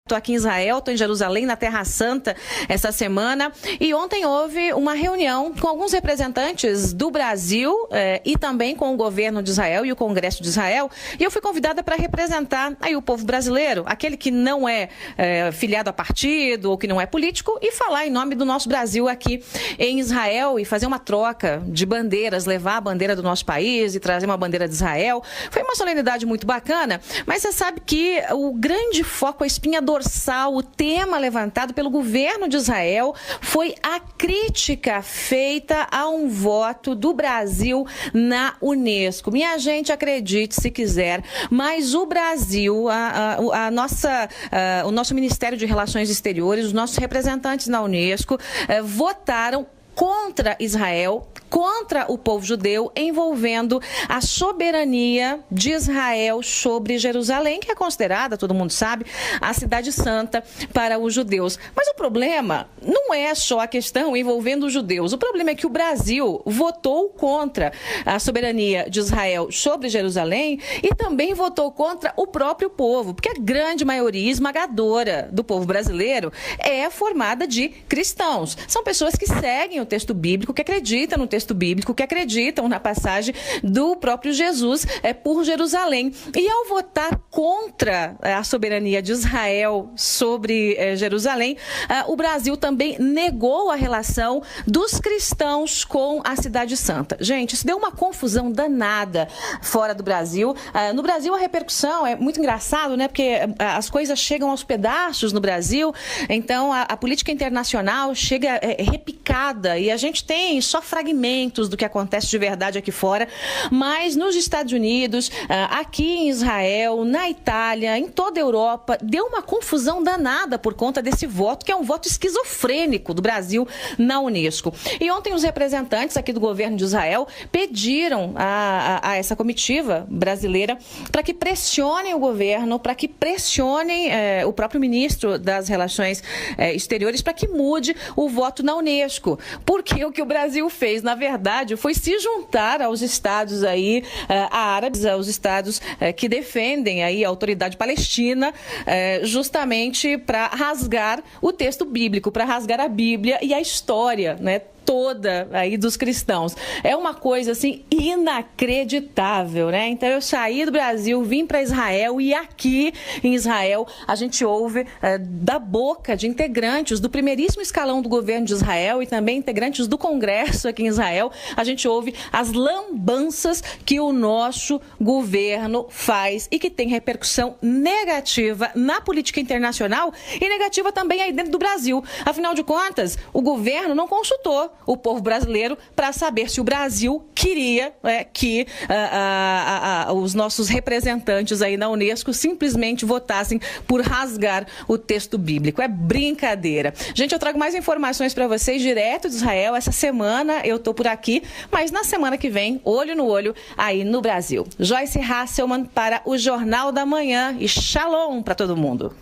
Estou aqui em Israel, estou em Jerusalém, na Terra Santa, essa semana. E ontem houve uma reunião com alguns representantes do Brasil e também com o governo de Israel e o Congresso de Israel. E eu fui convidada para representar aí o povo brasileiro, aquele que não é filiado a partido ou que não é político, e falar em nome do nosso Brasil aqui em Israel e fazer uma troca de bandeiras, levar a bandeira do nosso país e trazer uma bandeira de Israel. Foi uma solenidade muito bacana, mas você sabe que o grande foco, a espinha dorsal, o tema levantado pelo governo de Israel foi a crítica feita a um voto do Brasil na Unesco. Minha gente, acredite se quiser, mas o Brasil, o nosso Ministério de Relações Exteriores, os nossos representantes na Unesco votaram contra Israel, contra o povo judeu, envolvendo a soberania de Israel sobre Jerusalém, que é considerada, todo mundo sabe, a cidade santa para os judeus. Mas o problema não é só a questão envolvendo os judeus. O problema é que o Brasil votou contra a soberania de Israel sobre Jerusalém e também votou contra o próprio povo, porque a grande maioria esmagadora do povo brasileiro é formada de cristãos. São pessoas que seguem o texto bíblico, que acreditam no texto bíblico, que acreditam na passagem do próprio Jesus por Jerusalém. E ao votar contra a soberania de Israel sobre Jerusalém, o Brasil também negou a relação dos cristãos com a cidade santa. Gente, isso deu uma confusão danada fora do Brasil. No Brasil a repercussão é muito engraçado, né? Porque as coisas chegam aos pedaços no Brasil, então a política internacional chega repicada e a gente tem só fragmentos do que acontece de verdade aqui fora, mas nos Estados Unidos, aqui em Israel, na Itália, em toda a Europa, deu uma confusão danada por conta desse voto, que é um voto esquizofrênico do Brasil na Unesco. E ontem os representantes aqui do governo de Israel pediram a essa comitiva brasileira para que pressionem o governo, para que pressionem o próprio ministro das Relações Exteriores para que mude o voto na Unesco. Porque o que o Brasil fez, na verdade, foi se juntar aos estados aí árabes, aos estados que defendem aí a autoridade palestina, justamente para rasgar o texto bíblico, para rasgar a Bíblia e a história, né, toda aí dos cristãos. É uma coisa assim inacreditável, né? Então eu saí do Brasil, vim para Israel e aqui em Israel a gente ouve da boca de integrantes do primeiríssimo escalão do governo de Israel e também integrantes do Congresso aqui em Israel, a gente ouve as lambanças que o nosso governo faz e que tem repercussão negativa na política internacional e negativa também aí dentro do Brasil. Afinal de contas, o governo não consultou o povo brasileiro para saber se o Brasil queria que os nossos representantes aí na Unesco simplesmente votassem por rasgar o texto bíblico. É brincadeira. Gente, eu trago mais informações para vocês direto de Israel. Essa semana eu tô por aqui, mas na semana que vem, olho no olho aí no Brasil. Joyce Hasselman para o Jornal da Manhã e shalom para todo mundo.